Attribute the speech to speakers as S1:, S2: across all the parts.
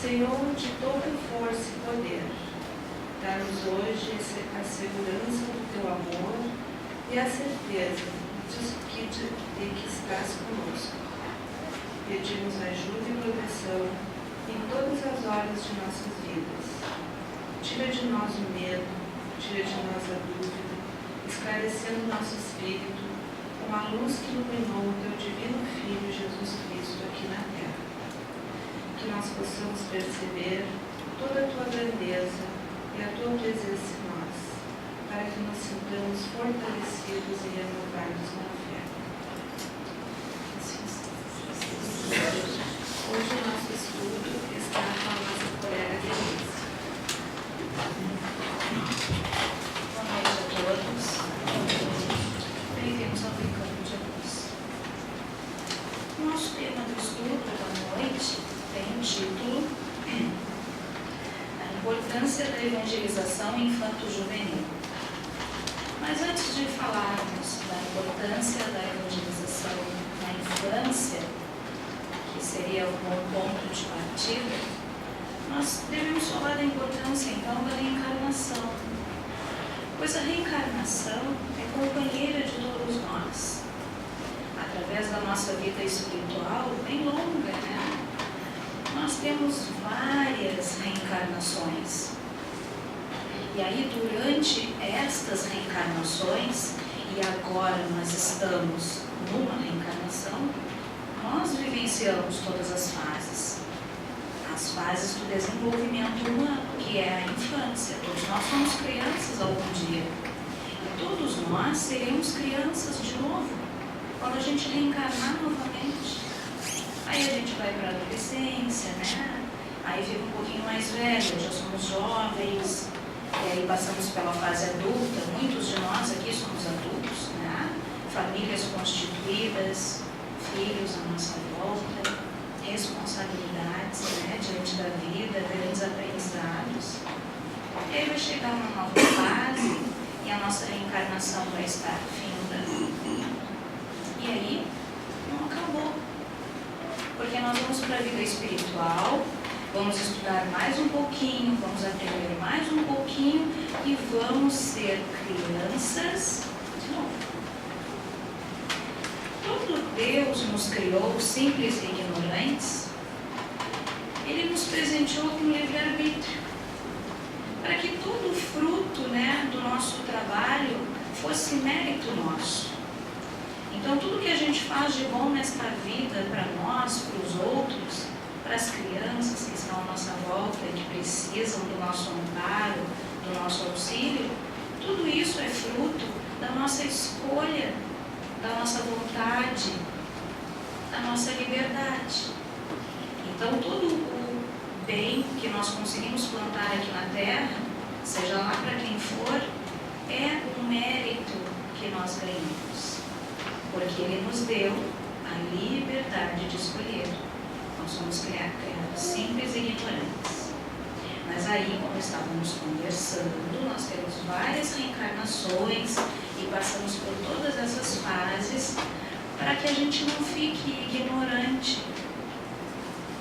S1: Senhor de toda força e poder, dá-nos hoje a segurança do teu amor e a certeza de que estás conosco. Pedimos ajuda e proteção em todas as horas de nossas vidas. Tira de nós o medo, tira de nós a dúvida, esclarecendo nosso espírito com a luz que iluminou o teu divino Filho Jesus Cristo aqui na terra. Que nós possamos perceber toda a tua grandeza e a tua presença em nós, para que nos sintamos fortalecidos e renovados na fé. Hoje o nosso estudo está com a nossa colega Denise.
S2: Boa noite a todos. Bem-vindos ao Brincando de Luz. O nosso tema do estudo da noite tem o título A Importância da Evangelização Infanto-Juvenil. Mas antes de falarmos da importância da evangelização na infância, que seria um bom ponto de partida, nós devemos falar da importância, então, da reencarnação. Pois a reencarnação é companheira de todos nós. Através da nossa vida espiritual, bem longa, né? Nós temos várias reencarnações. E aí, durante estas reencarnações, e agora nós estamos numa reencarnação, nós vivenciamos todas as fases. As fases do desenvolvimento humano, que é a infância. Todos nós somos crianças algum dia. E todos nós seremos crianças de novo, quando a gente reencarnar novamente. Aí a gente vai para a adolescência, né? Aí fica um pouquinho mais velho, já somos jovens, e aí passamos pela fase adulta. Muitos de nós aqui somos adultos, né? Famílias constituídas, filhos à nossa volta, responsabilidades, né, diante da vida, grandes aprendizados. E aí vai chegar uma nova fase e a nossa reencarnação vai estar finda. E aí não acabou. Porque nós vamos para a vida espiritual, vamos estudar mais um pouquinho, vamos aprender mais um pouquinho e vamos ser crianças de novo. Todo Deus nos criou simples e ignorantes. Ele nos presenteou com livre-arbítrio, para que todo o fruto, né, do nosso trabalho fosse mérito nosso. Então, tudo que a gente faz de bom nesta vida, para nós, para os outros, para as crianças que estão à nossa volta e que precisam do nosso amparo, do nosso auxílio, tudo isso é fruto da nossa escolha, da nossa vontade, da nossa liberdade. Então, todo o bem que nós conseguimos plantar aqui na Terra, seja lá para quem for, é um mérito que nós ganhamos, porque Ele nos deu a liberdade de escolher. Nós somos criados simples e ignorantes. Mas aí, como estávamos conversando, nós temos várias reencarnações e passamos por todas essas fases para que a gente não fique ignorante.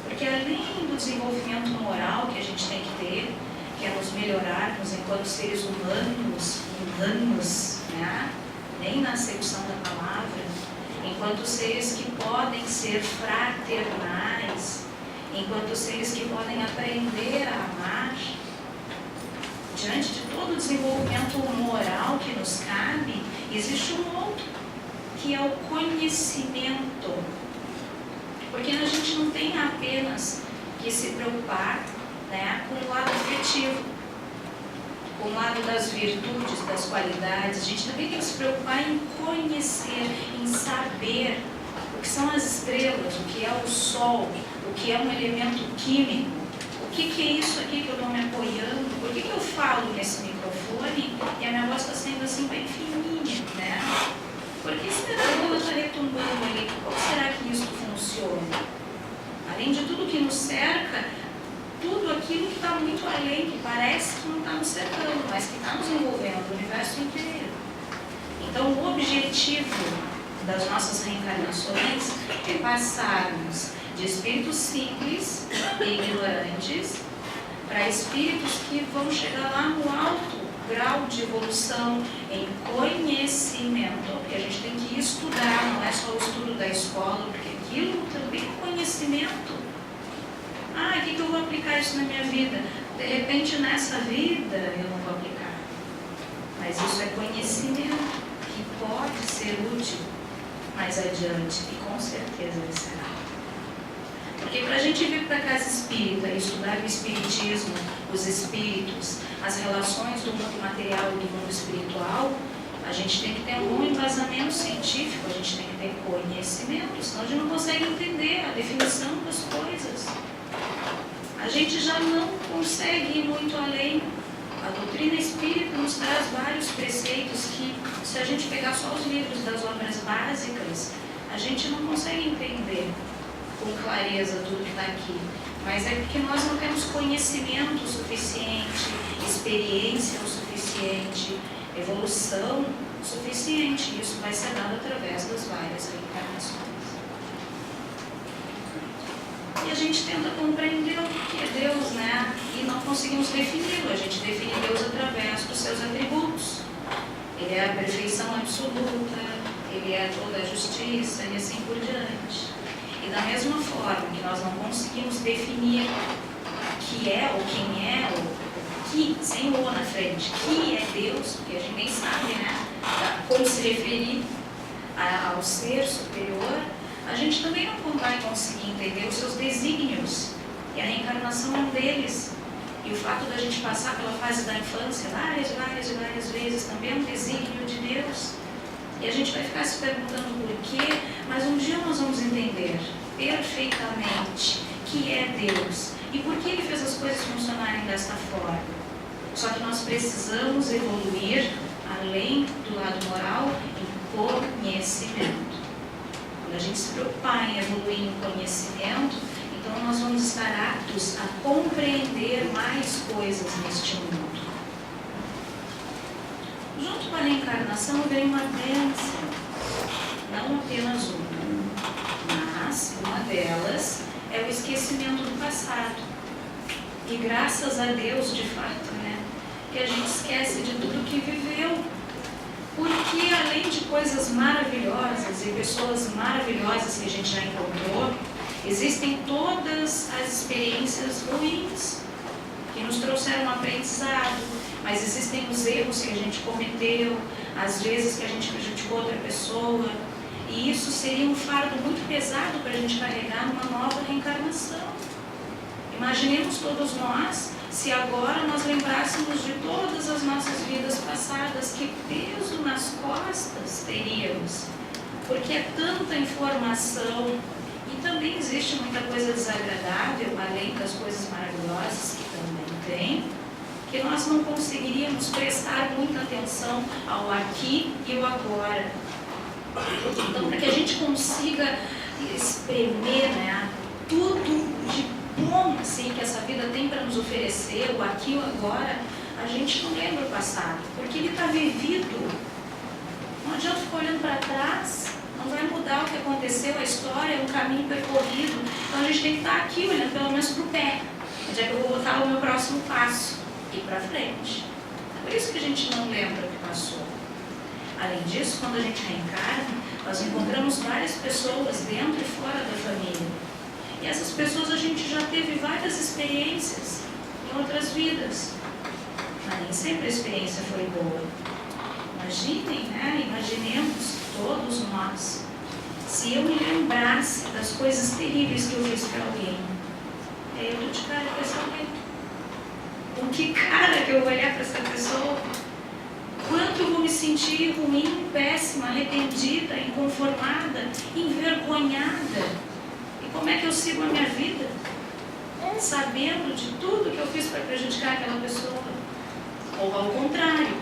S2: Porque além do desenvolvimento moral que a gente tem que ter, que é nos melhorarmos enquanto seres humanos, né? Nem na acepção da palavra, enquanto seres que podem ser fraternais, enquanto seres que podem aprender a amar, diante de todo o desenvolvimento moral que nos cabe, existe um outro, que é o conhecimento. Porque a gente não tem apenas que se preocupar, né, com o lado afetivo, com o lado das virtudes, das qualidades. A gente também tem que se preocupar em conhecer, em saber o que são as estrelas, o que é o sol, o que é um elemento químico, o que é isso aqui que eu estou me apoiando, por que eu falo nesse microfone e a minha voz está sendo assim bem fininha, né? Por que será que ela está retumbando ali? Como será que isso funciona? Além de tudo que nos cerca, tudo aquilo que está muito além, que parece que não está nos cercando, mas que está nos envolvendo, o universo inteiro. Então, o objetivo das nossas reencarnações é passarmos de espíritos simples e ignorantes para espíritos que vão chegar lá no alto grau de evolução em conhecimento, porque a gente tem que estudar, não é só o estudo da escola, porque aquilo também é conhecimento. Ah, o que eu vou aplicar isso na minha vida? De repente nessa vida eu não vou aplicar, mas isso é conhecimento que pode ser útil mais adiante, e com certeza ele será. Porque para a gente vir para a casa espírita e estudar o espiritismo, os espíritos, as relações do mundo material e do mundo espiritual, a gente tem que ter um bom embasamento científico, a gente tem que ter conhecimento, senão a gente não consegue entender a definição das coisas. A gente já não consegue ir muito além. A doutrina espírita nos traz vários preceitos que, se a gente pegar só os livros das obras básicas, a gente não consegue entender com clareza tudo que está aqui. Mas é porque nós não temos conhecimento suficiente, experiência o suficiente, evolução suficiente. Isso vai ser dado através das várias reencarnações. E a gente tenta compreender o que é Deus, né? E não conseguimos defini-lo. A gente define Deus através dos seus atributos. Ele é a perfeição absoluta, ele é toda a justiça e assim por diante. E da mesma forma que nós não conseguimos definir que é ou quem é, ou que, sem o na frente, que é Deus, porque a gente nem sabe, né, como se referir ao ser superior, a gente também não vai conseguir entender os seus desígnios. E a reencarnação é um deles. E o fato da gente passar pela fase da infância várias vezes também é um desígnio de Deus. E a gente vai ficar se perguntando por quê, mas um dia nós vamos entender perfeitamente que é Deus e por que Ele fez as coisas funcionarem desta forma. Só que nós precisamos evoluir além do lado moral em conhecimento. Quando a gente se preocupar em evoluir em conhecimento, então nós vamos estar aptos a compreender mais coisas neste mundo. Junto com a reencarnação vem uma bênção, não apenas uma, mas uma delas é o esquecimento do passado. E graças a Deus, de fato, né, que a gente esquece de tudo que viveu. Porque além de coisas maravilhosas e pessoas maravilhosas que a gente já encontrou, existem todas as experiências ruins que nos trouxeram um aprendizado, mas existem os erros que a gente cometeu, as vezes que a gente prejudicou outra pessoa, e isso seria um fardo muito pesado para a gente carregar numa nova reencarnação. Imaginemos todos nós, se agora nós lembrássemos de todas as nossas vidas passadas, que peso nas costas teríamos, porque é tanta informação, e também existe muita coisa desagradável, além das coisas maravilhosas que também tem, que nós não conseguiríamos prestar muita atenção ao aqui e o agora. Então, para que a gente consiga espremer, né, tudo de bom assim, que essa vida tem para nos oferecer, o aqui e o agora, a gente não lembra o passado, porque ele está vivido. Não adianta ficar olhando para trás, não vai mudar o que aconteceu, a história é um caminho percorrido. Então a gente tem que estar aqui olhando pelo menos para o pé, onde é que eu vou botar o meu próximo passo, e para frente. É por isso que a gente não lembra o que passou. Além disso, quando a gente reencarna, nós encontramos várias pessoas dentro e fora da família. E essas pessoas a gente já teve várias experiências em outras vidas. Mas nem sempre a experiência foi boa. Imaginem, né? Imaginemos todos nós. Se eu me lembrasse das coisas terríveis que eu fiz para alguém, eu tô de cara com essa alguém. Com que cara que eu vou olhar para essa pessoa? Quanto eu vou me sentir ruim, péssima, arrependida, inconformada, envergonhada. Como é que eu sigo a minha vida? Sabendo de tudo que eu fiz para prejudicar aquela pessoa. Ou ao contrário,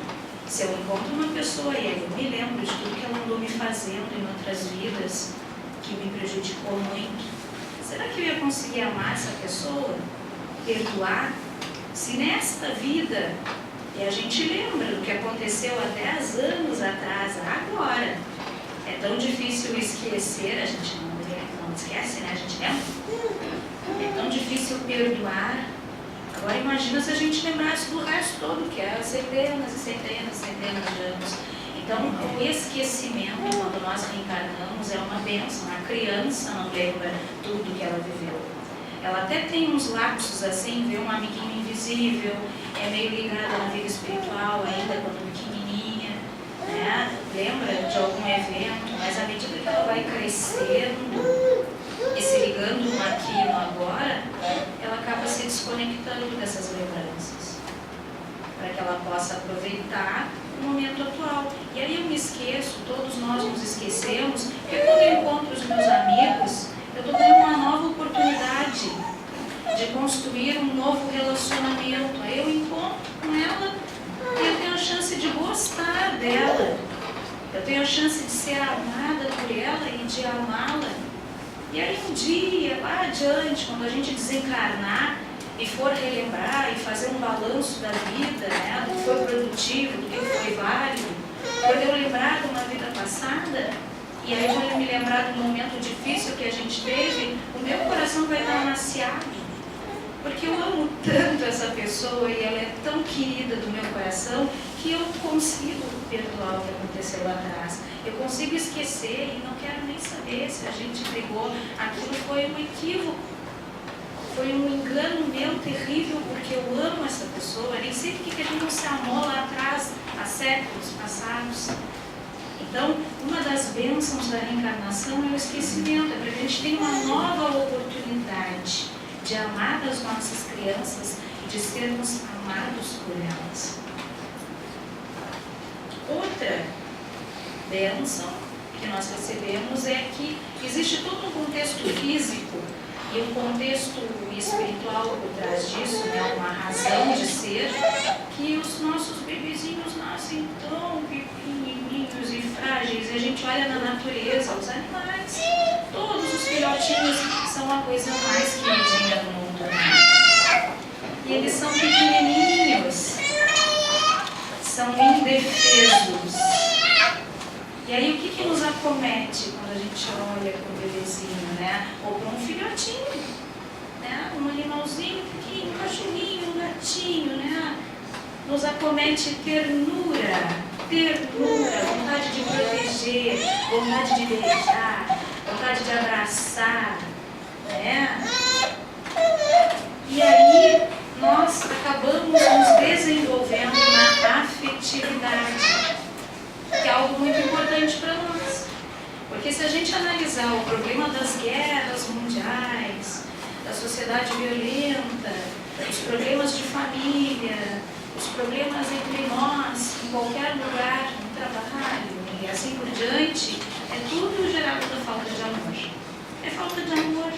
S2: se eu encontro uma pessoa e eu me lembro de tudo que ela andou me fazendo em outras vidas, que me prejudicou muito, será que eu ia conseguir amar essa pessoa? Perdoar? Se nesta vida, e a gente lembra do que aconteceu há 10 anos atrás, agora, é tão difícil esquecer, a gente não esquece, né? A gente lembra. É tão difícil perdoar. Agora imagina se a gente lembrasse do resto todo, que é centenas e centenas e centenas de anos. Então, o esquecimento, quando nós reencarnamos, é uma bênção. A criança não lembra tudo que ela viveu. Ela até tem uns lapsos assim, vê um amiguinho invisível, é meio ligada na vida espiritual ainda, quando pequenininha, né? Lembra de algum evento, mas à medida que ela vai crescendo e se ligando no aqui e no agora, ela acaba se desconectando dessas lembranças, para que ela possa aproveitar o momento atual. E aí eu me esqueço, todos nós nos esquecemos, porque quando eu encontro os meus amigos, eu estou tendo uma nova oportunidade de construir um novo relacionamento. Aí eu encontro com ela e eu tenho a chance de gostar dela. Eu tenho a chance de ser amada por ela e de amá-la. E aí um dia, lá adiante, quando a gente desencarnar e for relembrar e fazer um balanço da vida, né, do que foi produtivo, do que foi válido, quando eu lembrar de uma vida passada, e aí quando eu me lembrar do momento difícil que a gente teve, o meu coração vai estar amaciado, porque eu amo tanto essa pessoa e ela é tão querida do meu coração que eu consigo perdoar o que aconteceu lá atrás. Eu consigo esquecer e não quero nem saber se a gente brigou. Aquilo foi um equívoco. Foi um engano meu terrível, porque eu amo essa pessoa. Nem sei porque que a gente não se amou lá atrás, há séculos passados. Então, uma das bênçãos da reencarnação é o esquecimento. É para que a gente tenha uma nova oportunidade de amar as nossas crianças e de sermos amados por elas. Outra bênção que nós recebemos é que existe todo um contexto físico e um contexto espiritual por trás disso, né? Uma razão de ser, que os nossos bebezinhos nascem tão pequenininhos e frágeis. E a gente olha na natureza, os animais, todos os filhotinhos são a coisa mais queridinha do mundo, né? E eles são pequenininhos, são indefesos. E aí o que nos acomete quando a gente olha para um bebezinho, né? Ou para um filhotinho, né? Um animalzinho pequeno, um cachorrinho, um gatinho, né? Nos acomete ternura, vontade de proteger, vontade de beijar, vontade de abraçar, né? E aí nós acabamos nos desenvolvendo na afetividade, que é algo muito importante para nós. Porque se a gente analisar o problema das guerras mundiais, da sociedade violenta, os problemas de família, os problemas entre nós, em qualquer lugar, no trabalho e assim por diante, é tudo gerado da falta de amor. É falta de amor.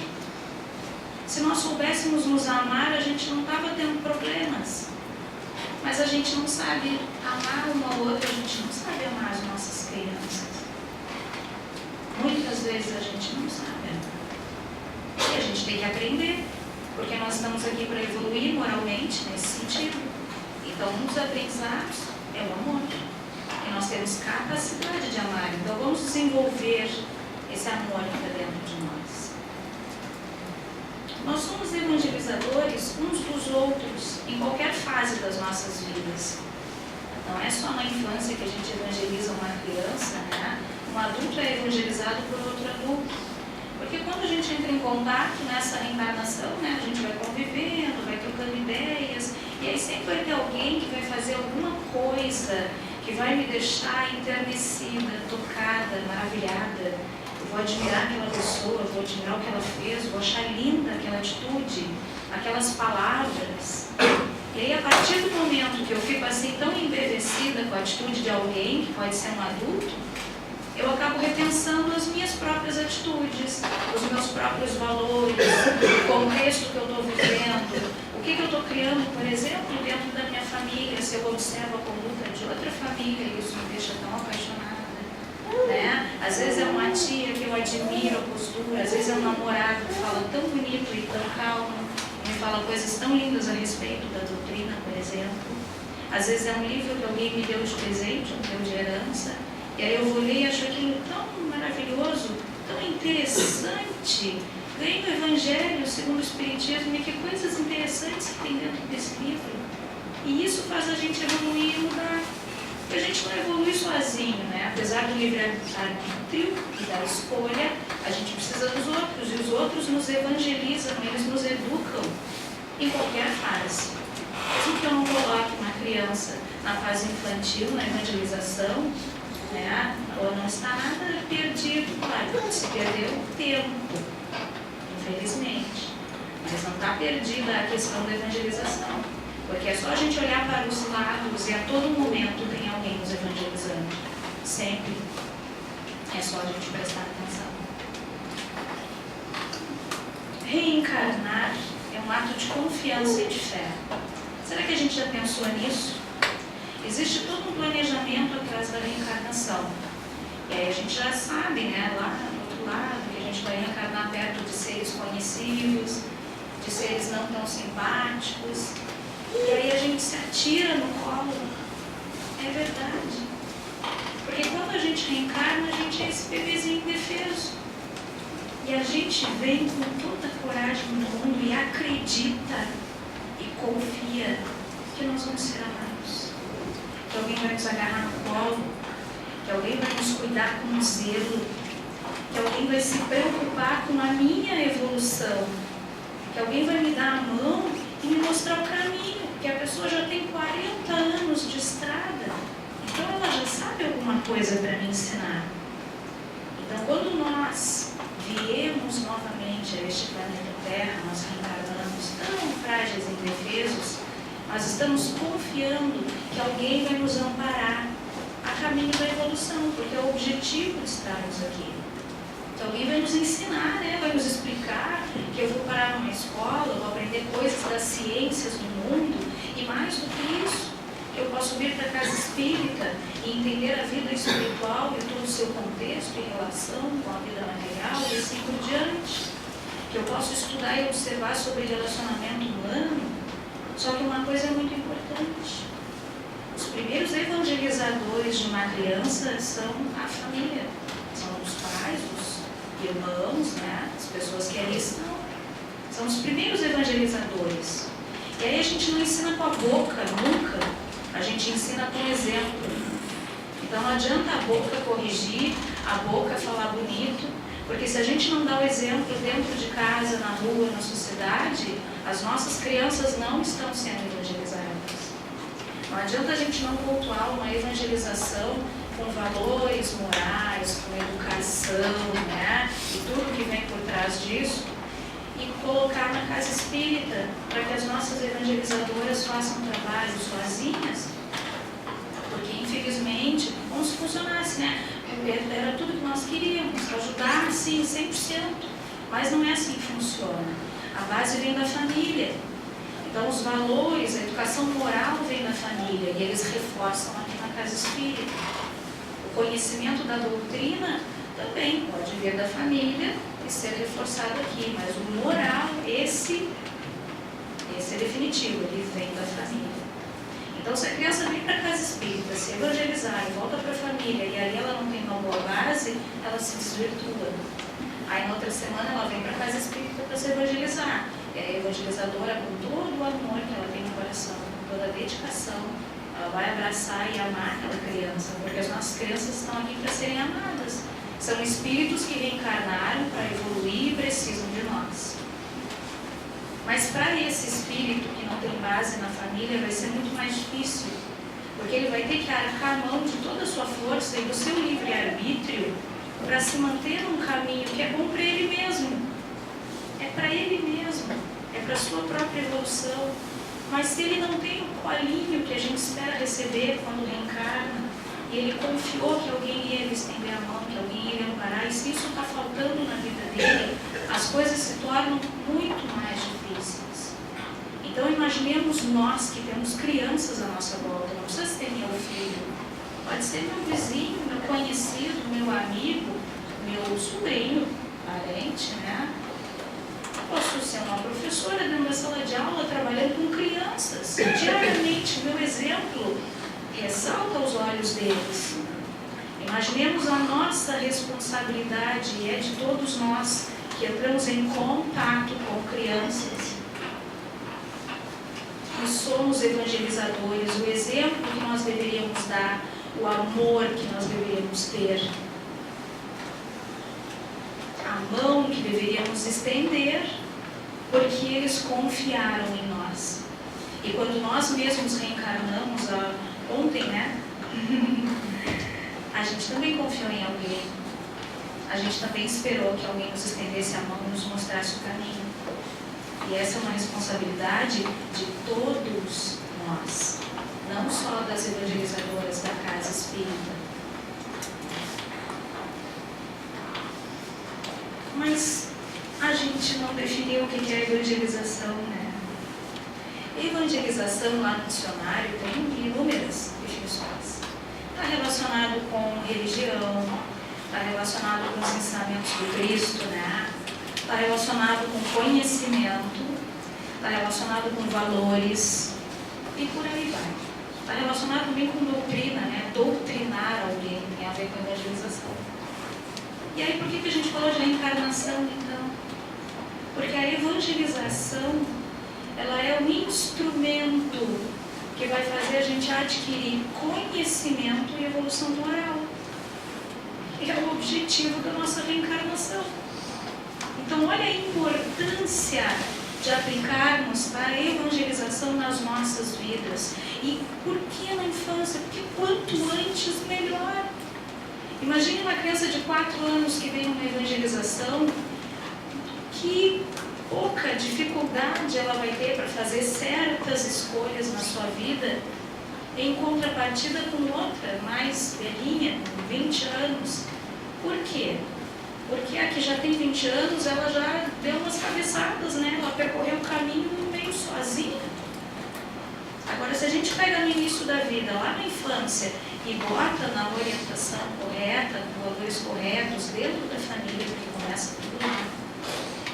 S2: Se nós soubéssemos nos amar, a gente não estava tendo problemas. Mas a gente não sabe amar uma ou outra, a gente não sabe amar as nossas crianças. Muitas vezes a gente não sabe. E a gente tem que aprender, porque nós estamos aqui para evoluir moralmente nesse sentido. Então, um dos aprendizados é o amor. E nós temos capacidade de amar. Então, vamos desenvolver esse amor que está dentro de nós. Nós somos evangelizadores uns dos outros em qualquer fase das nossas vidas. Não é só na infância que a gente evangeliza uma criança, né? Um adulto é evangelizado por outro adulto. Porque quando a gente entra em contato nessa reencarnação, né, a gente vai convivendo, vai trocando ideias, e aí sempre vai ter alguém que vai fazer alguma coisa que vai me deixar enternecida, tocada, maravilhada. Eu vou admirar aquela pessoa, vou admirar o que ela fez, vou achar linda aquela atitude, aquelas palavras. E aí, a partir do momento que eu fico assim tão embevecida com a atitude de alguém, que pode ser um adulto, eu acabo repensando as minhas próprias atitudes, os meus próprios valores, o contexto que eu estou vivendo, o que eu estou criando, por exemplo, dentro da minha família, se eu observo a conduta de outra família, e isso me deixa tão apaixonada. Né? Às vezes é uma tia que eu admiro a postura, às vezes é um namorado que fala tão bonito e tão calmo, me fala coisas tão lindas a respeito da doutrina, por exemplo. Às vezes é um livro que alguém me deu de presente, me deu de herança, e aí eu vou ler e acho aquilo tão maravilhoso. maravilhoso, tão interessante. Vem o Evangelho segundo o Espiritismo, e que coisas interessantes que tem dentro desse livro. E isso faz a gente evoluir e mudar. Porque a gente não evolui sozinho, né? Apesar do livre-arbítrio e da escolha, a gente precisa dos outros, e os outros nos evangelizam, eles nos educam em qualquer fase. Mesmo que eu não coloque uma criança na fase infantil, na evangelização, né? Ou não está nada perdido, claro, se perdeu o tempo, infelizmente. Mas não está perdida a questão da evangelização. Porque é só a gente olhar para os lados e a todo momento tem alguém nos evangelizando. Sempre. É só a gente prestar atenção. Reencarnar é um ato de confiança e de fé. Será que a gente já pensou nisso? Existe todo um planejamento atrás da reencarnação. E aí a gente já sabe, né, lá do outro lado, que a gente vai reencarnar perto de seres conhecidos, de seres não tão simpáticos. E aí a gente se atira no colo. É verdade. Porque quando a gente reencarna, a gente é esse bebezinho indefeso. E a gente vem com toda a coragem do mundo e acredita e confia que nós vamos ser amados. Que alguém vai nos agarrar no colo, que alguém vai nos cuidar com zelo, que alguém vai se preocupar com a minha evolução, que alguém vai me dar a mão e me mostrar o caminho, porque a pessoa já tem 40 anos de estrada, então ela já sabe alguma coisa para me ensinar. Então, quando nós viemos novamente a este planeta Terra, nós reencarnamos tão frágeis e indefesos, nós estamos confiando que alguém vai nos amparar a caminho da evolução, porque é o objetivo de estarmos aqui. Que alguém vai nos ensinar, né? Vai nos explicar que eu vou parar numa escola, vou aprender coisas das ciências do mundo, e mais do que isso, que eu posso vir para a casa espírita e entender a vida espiritual e todo o seu contexto em relação com a vida material e assim por diante. Que eu posso estudar e observar sobre relacionamento humano. Só que uma coisa é muito importante. Os primeiros evangelizadores de uma criança são a família. São os pais, os irmãos, né? As pessoas que ali estão. São os primeiros evangelizadores. E aí a gente não ensina com a boca, nunca. A gente ensina com exemplo. Então não adianta a boca corrigir, a boca falar bonito, porque se a gente não dá o exemplo dentro de casa, na rua, na sociedade, as nossas crianças não estão sendo evangelizadas. Não adianta a gente não cultuar uma evangelização com valores morais, com educação, né? E tudo que vem por trás disso, e colocar na casa espírita, para que as nossas evangelizadoras façam trabalho sozinhas, porque infelizmente, como se funcionasse, né? Era tudo que nós queríamos, ajudar sim, 100%, mas não é assim que funciona. A base vem da família, então os valores, a educação moral vem da família, e eles reforçam aqui na casa espírita. O conhecimento da doutrina também pode vir da família e ser reforçado aqui, mas o moral, esse é definitivo, ele vem da família. Então, se a criança vem para a casa espírita, se evangelizar e volta para a família, e ali ela não tem uma boa base, ela se desvirtua. Aí, na outra semana, ela vem para a casa espírita para se evangelizar. E a evangelizadora, com todo o amor que ela tem no coração, com toda a dedicação, ela vai abraçar e amar aquela criança, porque as nossas crianças estão aqui para serem amadas. São espíritos que reencarnaram para evoluir e precisam de nós. Mas para esse espírito que não tem base na família, vai ser muito mais difícil, porque ele vai ter que arcar a mão de toda a sua força e do seu livre-arbítrio para se manter num caminho que é bom para ele mesmo. É para ele mesmo, é para a sua própria evolução. Mas se ele não tem o colinho que a gente espera receber quando reencarna, e ele confiou que alguém ia lhe estender a mão, que alguém ia lhe amparar, e se isso está faltando na vida dele, as coisas se tornam muito mais difíceis. Então imaginemos nós que temos crianças à nossa volta, não precisa ser meu filho, pode ser meu vizinho, meu conhecido, meu amigo, meu sobrinho, parente, né? Posso ser uma professora dentro da sala de aula, trabalhando com crianças. Diariamente, meu exemplo ressalta aos olhos deles. Imaginemos a nossa responsabilidade, e é de todos nós que entramos em contato com crianças. E somos evangelizadores, o exemplo que nós deveríamos dar, o amor que nós deveríamos ter, a mão que deveríamos estender, porque eles confiaram em nós. E quando nós mesmos reencarnamos, ontem, né? A gente também confiou em alguém. A gente também esperou que alguém nos estendesse a mão e nos mostrasse o caminho. E essa é uma responsabilidade de todos nós, não só das evangelizadoras da Casa Espírita. Mas a gente não definiu o que é evangelização, né? Evangelização lá no dicionário tem inúmeras definições. Está relacionado com religião, está relacionado com os ensinamentos do Cristo, né? Está relacionado com conhecimento, está relacionado com valores e por aí vai. Está relacionado também com doutrina, né? Doutrinar alguém tem a ver com evangelização. E aí por que a gente falou de reencarnação então? Porque a evangelização, ela é um instrumento que vai fazer a gente adquirir conhecimento e evolução moral. E é o objetivo da nossa reencarnação. Então, olha a importância de aplicarmos a evangelização nas nossas vidas. E por que na infância? Porque quanto antes, melhor. Imagine uma criança de 4 anos que vem numa evangelização, que pouca dificuldade ela vai ter para fazer certas escolhas na sua vida, em contrapartida com outra, mais velhinha, com 20 anos. Por quê? Porque a que já tem 20 anos, ela já deu umas cabeçadas, né? Ela percorreu o caminho meio sozinha. Agora, se a gente pega no início da vida, lá na infância, e bota na orientação correta, com valores corretos, dentro da família, que começa tudo lá.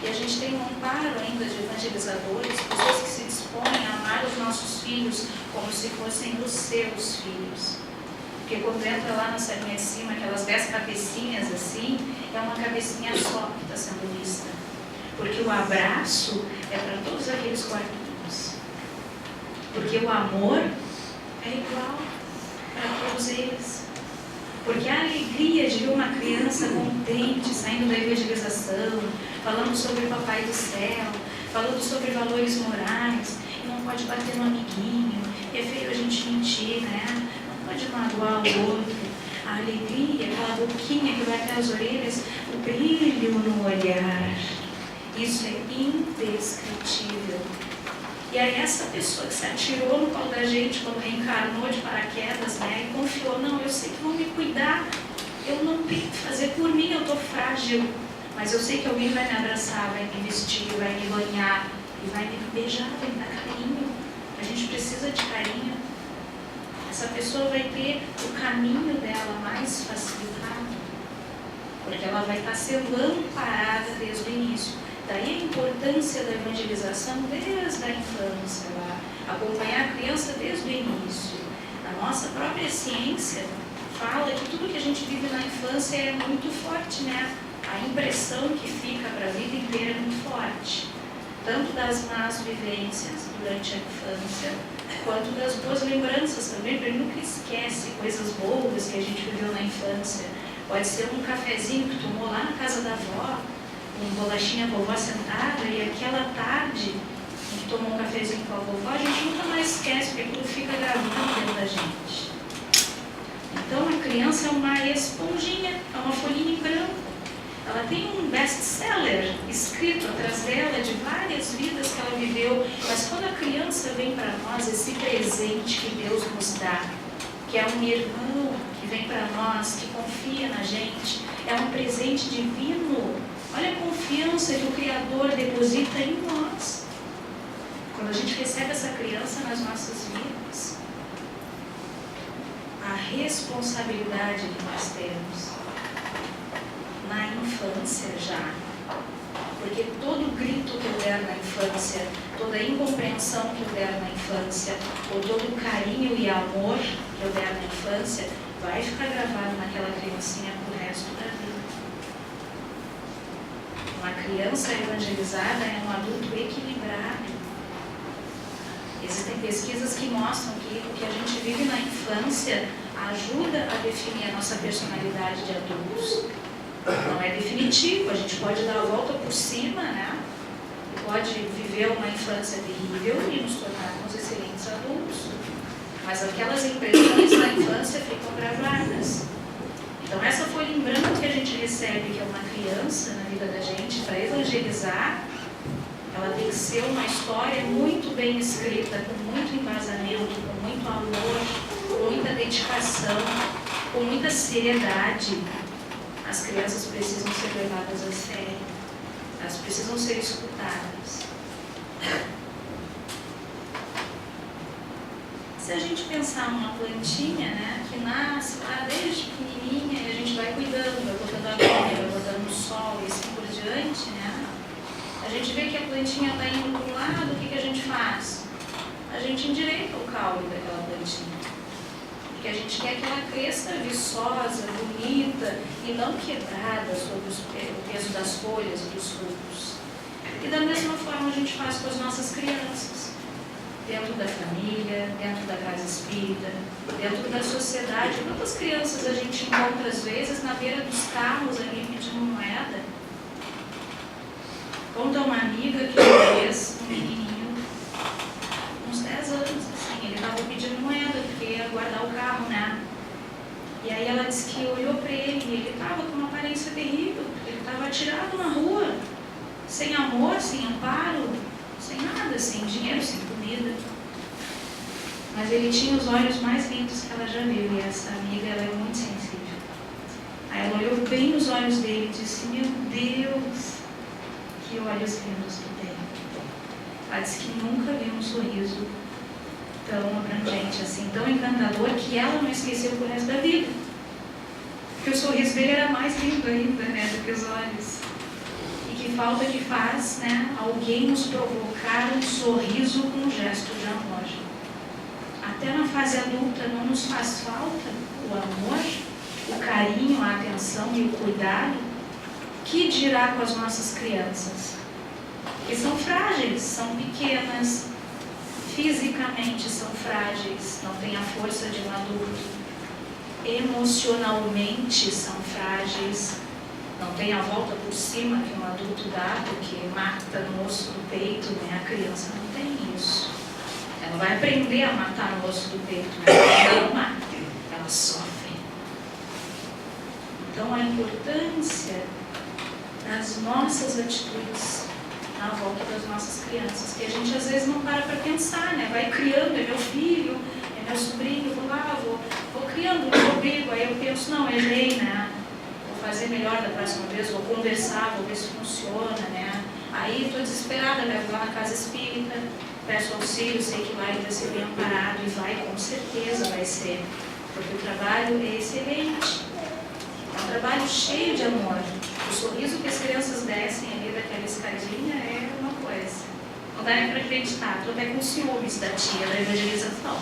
S2: E a gente tem um amparo ainda de evangelizadores, pessoas que se dispõem a amar os nossos filhos como se fossem os seus filhos. Porque quando entra lá na salinha de cima, aquelas 10 cabecinhas assim, é uma cabecinha só que está sendo vista. Porque o abraço é para todos aqueles quartinhos. Porque o amor é igual para todos eles. Porque a alegria de ver uma criança contente, saindo da evangelização, falando sobre o Papai do Céu, falando sobre valores morais, e não pode bater no amiguinho, é feio a gente mentir, né? Não pode magoar o outro. A alegria, aquela boquinha que vai até as orelhas, o brilho no olhar, isso é indescritível. E aí essa pessoa que se atirou no colo da gente quando reencarnou de paraquedas, né, e confiou, não, eu sei que vão me cuidar, eu não tenho que fazer por mim, eu estou frágil, mas eu sei que alguém vai me abraçar, vai me vestir, vai me banhar, e vai me beijar, vai me dar carinho. A gente precisa de carinho. Essa pessoa vai ter o caminho dela mais facilitado, porque ela vai estar sendo amparada desde o início. Daí a importância da evangelização desde a infância, acompanhar a criança desde o início. A nossa própria ciência fala que tudo que a gente vive na infância é muito forte, né? A impressão que fica para a vida inteira é muito forte. Tanto das más vivências durante a infância, quanto das boas lembranças também, porque ele nunca esquece coisas boas que a gente viveu na infância. Pode ser um cafezinho que tomou lá na casa da avó, uma bolachinha vovó sentada, e aquela tarde em que tomou um cafezinho com a vovó, a gente nunca mais esquece, porque aquilo fica gravado dentro da gente. Então a criança é uma esponjinha, é uma folhinha em branco. Ela tem um best-seller escrito atrás dela de várias vidas que ela viveu, mas quando a criança vem para nós, esse presente que Deus nos dá, que é um irmão que vem para nós, que confia na gente, é um presente divino. Olha a confiança que o Criador deposita em nós. Quando a gente recebe essa criança nas nossas vidas, a responsabilidade que nós temos na infância já, porque todo grito que eu der na infância, toda incompreensão que eu der na infância, ou todo carinho e amor que eu der na infância, vai ficar gravado naquela criança. criança evangelizada é um adulto equilibrado. Existem pesquisas que mostram que o que a gente vive na infância ajuda a definir a nossa personalidade de adultos. Não é definitivo, a gente pode dar a volta por cima, né? Pode viver uma infância terrível e nos tornarmos excelentes adultos. Mas aquelas impressões da infância ficam gravadas. Então essa folha em branco que a gente recebe, que é uma criança na vida da gente, para evangelizar, ela tem que ser uma história muito bem escrita, com muito embasamento, com muito amor, com muita dedicação, com muita seriedade. As crianças precisam ser levadas a sério, elas precisam ser escutadas. Se a gente pensar numa plantinha, né, que nasce lá desde pequenininha e a gente vai cuidando, vai botando água, vai botando no sol e assim por diante, né, a gente vê que a plantinha está indo para um lado, o que a gente faz? A gente endireita o caule daquela plantinha. Porque a gente quer que ela cresça viçosa, bonita e não quebrada sob o peso das folhas e dos frutos. E da mesma forma a gente faz com as nossas crianças. Dentro da família, dentro da casa espírita, dentro da sociedade. Quantas crianças a gente encontra às vezes na beira dos carros ali pedindo moeda? Conta uma amiga que uma vez, um menininho, uns 10 anos, assim, ele estava pedindo moeda porque ia guardar o carro, né? E aí ela disse que olhou para ele e ele estava com uma aparência terrível, porque ele estava atirado na rua, sem amor, sem amparo, sem nada, sem dinheiro, sem comida. Mas ele tinha os olhos mais lindos que ela já viu, e essa amiga, ela é muito sensível. Aí ela olhou bem nos olhos dele e disse: meu Deus, que olhos lindos tu tem. Ela disse que nunca viu um sorriso tão abrangente, assim, tão encantador, que ela não esqueceu pro resto da vida. Porque o sorriso dele era mais lindo ainda, né, do que os olhos. E que falta que faz, né, alguém nos provocar um sorriso com um gesto de amor. Até na fase adulta não nos faz falta o amor, o carinho, a atenção e o cuidado. Que dirá com as nossas crianças? Que são frágeis, são pequenas, fisicamente são frágeis, não têm a força de um adulto, emocionalmente são frágeis, não têm a volta por cima que um adulto dá, porque mata no osso do peito, né? A criança não tem isso. Ela vai aprender a matar no osso do peito, mas ela não mata, ela sofre. Então a importância das nossas atitudes na volta das nossas crianças, que a gente às vezes não para pensar, né? Vai criando, é meu filho, é meu sobrinho, vou lá, vou criando, não obrigo, aí eu penso, não, errei, né? Vou fazer melhor da próxima vez, vou conversar, vou ver se funciona, né? Aí estou desesperada, levo lá na casa espírita, peço auxílio, sei que lá ele vai ser bem amparado, e vai, com certeza vai ser, porque o trabalho é excelente. É um trabalho cheio de amor. O sorriso que as crianças descem ali daquela escadinha é uma coisa. Não dá nem para acreditar. Estou até com ciúmes da tia da evangelização.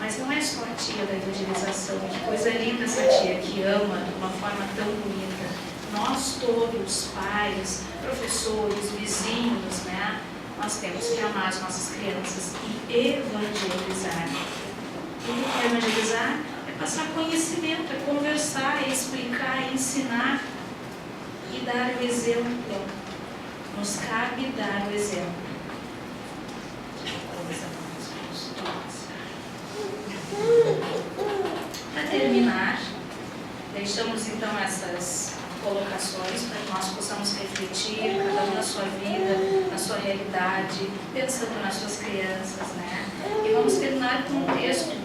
S2: Mas não é só a tia da evangelização. Que coisa linda essa tia que ama de uma forma tão bonita. Nós todos, pais, professores, vizinhos, né? Nós temos que amar as nossas crianças e evangelizar. E evangelizar passar conhecimento, é conversar, é explicar, é ensinar e dar o exemplo. Nos cabe dar o exemplo. Para terminar, deixamos então essas colocações para que nós possamos refletir, cada um na sua vida, na sua realidade, pensando nas suas crianças, né? E vamos terminar com um texto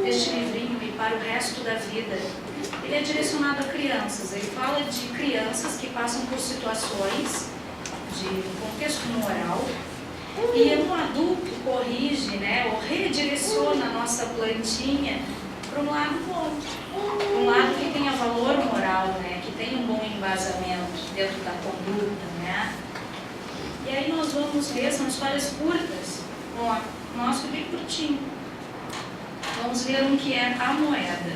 S2: deste livrinho e para o resto da vida. Ele é direcionado a crianças. Ele fala de crianças que passam por situações de contexto moral e um adulto corrige, né, ou redireciona a nossa plantinha para um lado bom, um lado que tenha valor moral, né, que tenha um bom embasamento dentro da conduta, né. E aí nós vamos ver, são histórias curtas, o nosso é bem curtinho. Vamos ver um que é a moeda.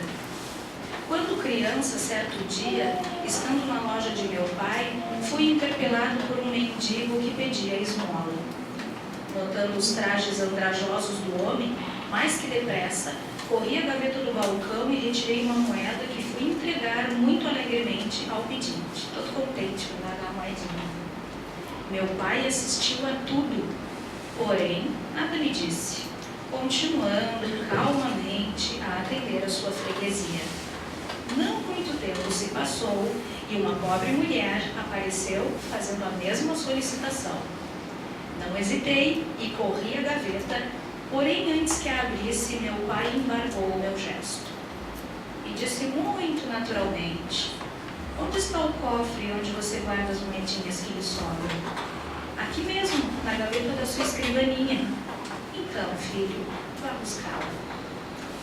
S2: Quando criança, certo dia, estando na loja de meu pai, fui interpelado por um mendigo que pedia esmola. Notando os trajes andrajosos do homem, mais que depressa, corri à gaveta do balcão e retirei uma moeda que fui entregar muito alegremente ao pedinte, todo contente por dar a moedinha. Meu pai assistiu a tudo, porém nada me disse, continuando calmamente a atender a sua freguesia. Não muito tempo se passou e uma pobre mulher apareceu fazendo a mesma solicitação. Não hesitei e corri à gaveta, porém antes que a abrisse, meu pai embargou o meu gesto. E disse muito naturalmente: onde está o cofre onde você guarda as moedinhas que lhe sobram? Aqui mesmo, na gaveta da sua escrivaninha. Então, filho, vá buscá-la.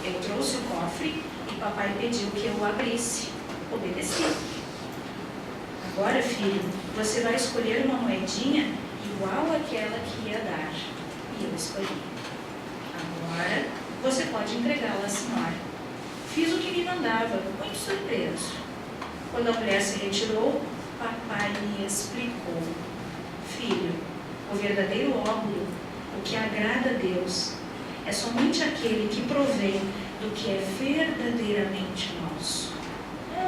S2: Eu trouxe o cofre e papai pediu que eu o abrisse. Obedeci. Agora, filho, você vai escolher uma moedinha igual àquela que ia dar. E eu escolhi. Agora, você pode entregá-la à senhora. Fiz o que me mandava, muito surpreso. Quando a mulher se retirou, papai me explicou: filho, o verdadeiro óbolo, o que agrada a Deus, é somente aquele que provém do que é verdadeiramente nosso.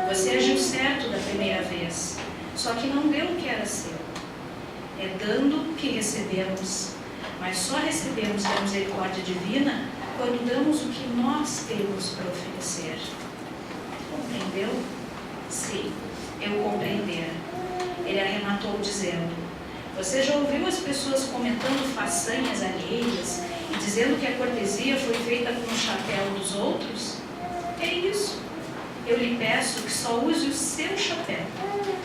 S2: Você agiu certo da primeira vez, só que não deu o que era seu. É dando que recebemos, mas só recebemos da misericórdia divina quando damos o que nós temos para oferecer. Compreendeu? Sim, eu compreendera. Ele arrematou dizendo: você já ouviu as pessoas comentando façanhas alheias e dizendo que a cortesia foi feita com o chapéu dos outros? É isso. Eu lhe peço que só use o seu chapéu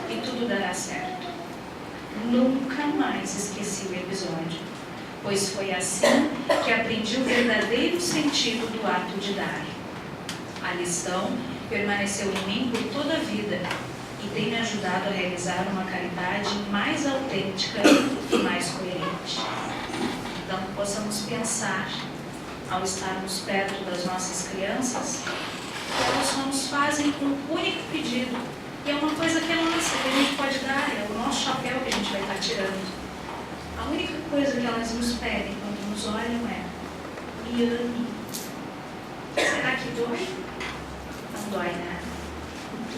S2: e tudo dará certo. Nunca mais esqueci o episódio, pois foi assim que aprendi o verdadeiro sentido do ato de dar. A lição permaneceu em mim por toda a vida e tem me ajudado a realizar uma caridade mais autêntica e mais coerente. Então, possamos pensar, ao estarmos perto das nossas crianças, que elas só nos fazem um único pedido, e é uma coisa que é nossa, que a gente pode dar, é o nosso chapéu que a gente vai estar tirando. A única coisa que elas nos pedem quando nos olham é: me ame. Será que dói? Não dói, né?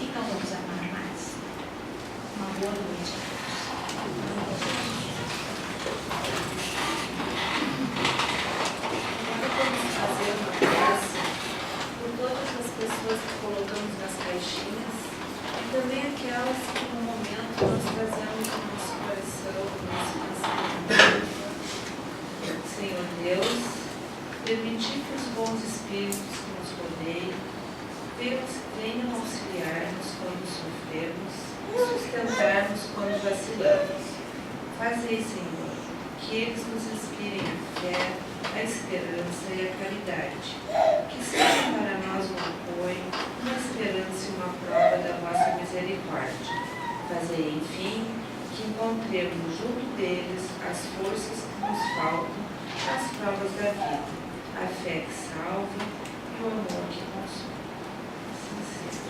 S2: Então vamos amar mais. Uma boa noite.
S1: Agora vamos fazer uma prece por todas as pessoas que colocamos nas caixinhas e também aquelas que no momento nós trazemos no nosso coração, no nosso pensamento. Senhor Deus, permitir que os bons espíritos que nos rodeiam venham auxiliar-nos quando sofremos e sustentar-nos quando vacilamos. Fazei, Senhor, que eles nos inspirem a fé, a esperança e a caridade, que sejam para nós um apoio, uma esperança e uma prova da vossa misericórdia. Fazei, enfim, que encontremos junto deles as forças que nos faltam nas provas da vida, a fé que salva e o amor que consome. Assim seja.